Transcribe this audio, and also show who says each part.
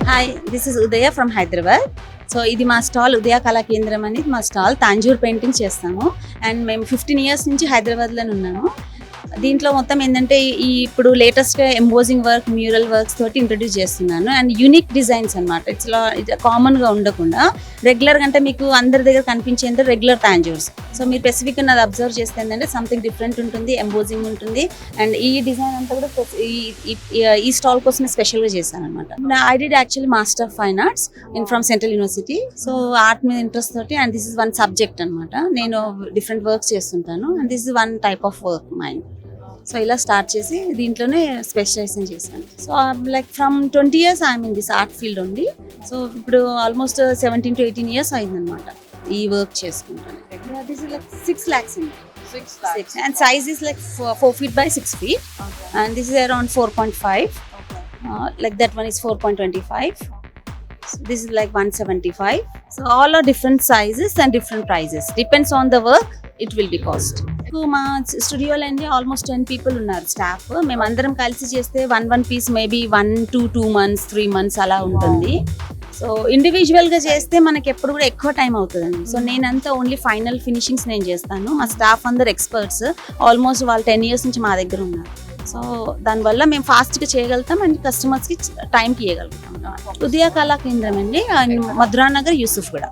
Speaker 1: Hi, this is Udaya from Hyderabad. So ఇది మా stall ఉదయ కళా కేంద్రం అనేది మా స్టాల్. తాంజూర్ పెయింటింగ్ చేస్తాము అండ్ మేము 15 years నుంచి హైదరాబాద్లోనే ఉన్నాము. దీంట్లో మొత్తం ఏంటంటే ఇప్పుడు లేటెస్ట్గా ఎంబోజింగ్ వర్క్, మ్యూరల్ వర్క్స్ తోటి ఇంట్రడ్యూస్ చేస్తున్నాను అండ్ యూనిక్ డిజైన్స్ అనమాట. ఇది కామన్గా ఉండకుండా రెగ్యులర్గా అంటే మీకు అందరి దగ్గర కనిపించేంత రెగ్యులర్ తాంజూర్స్. సో మీరు స్పెసిఫిక్గా నాది అబ్జర్వ్ చేస్తే ఏంటంటే సంథింగ్ డిఫరెంట్ ఉంటుంది, ఎంబోజింగ్ ఉంటుంది అండ్ ఈ డిజైన్ అంతా కూడా ఈ స్టాల్ కోసమే స్పెషల్గా చేశాను అనమాట. I did actually master of fine arts from central university. So art మీద ఇంట్రెస్ట్ తోటి and this is one subject అనమాట. నేను డిఫరెంట్ వర్క్స్ చేస్తుంటాను and this is one type of work mind. So ఇలా స్టార్ట్ చేసి దీంట్లోనే స్పెషలైజేషన్ చేశాను. So like from 20 years I'm in this art field ఉంది. సో ఇప్పుడు ఆల్మోస్ట్ 17 to 18 years అయిందనమాట ఈ వర్క్ చేసుకుంటాను. దిస్ ఇస్ లైక్ 6 lakhs అండి.
Speaker 2: 6 lakhs.
Speaker 1: And size is like 4 feet by 6 feet.
Speaker 2: Okay.
Speaker 1: And this is around 4.5.
Speaker 2: Okay.
Speaker 1: Like that one is 4.25. So this is like 175. So all are different sizes and different prices. Depends on the work, it will be cost. మా స్టూడియోలో అండి almost 10 people ఉన్నారు staff. మేము అందరం కలిసి చేస్తే one piece maybe 1 to 2 months 3 months అలా ఉంటుంది. సో ఇండివిజువల్గా చేస్తే మనకి ఎప్పుడు కూడా ఎక్కువ టైం అవుతుందండి. సో నేనంతా ఓన్లీ ఫైనల్ ఫినిషింగ్స్ నేను చేస్తాను. మా స్టాఫ్ అందరు ఎక్స్పర్ట్స్, ఆల్మోస్ట్ వాళ్ళు 10 years నుంచి మా దగ్గర ఉన్నారు. సో దానివల్ల మేము ఫాస్ట్గా చేయగలుగుతాం అండ్ కస్టమర్స్కి టైంకి ఇవ్వగలుగుతాం. ఉదయ కళా కేంద్రం అండి, మధురానగర్, యూసుఫ్ కూడా.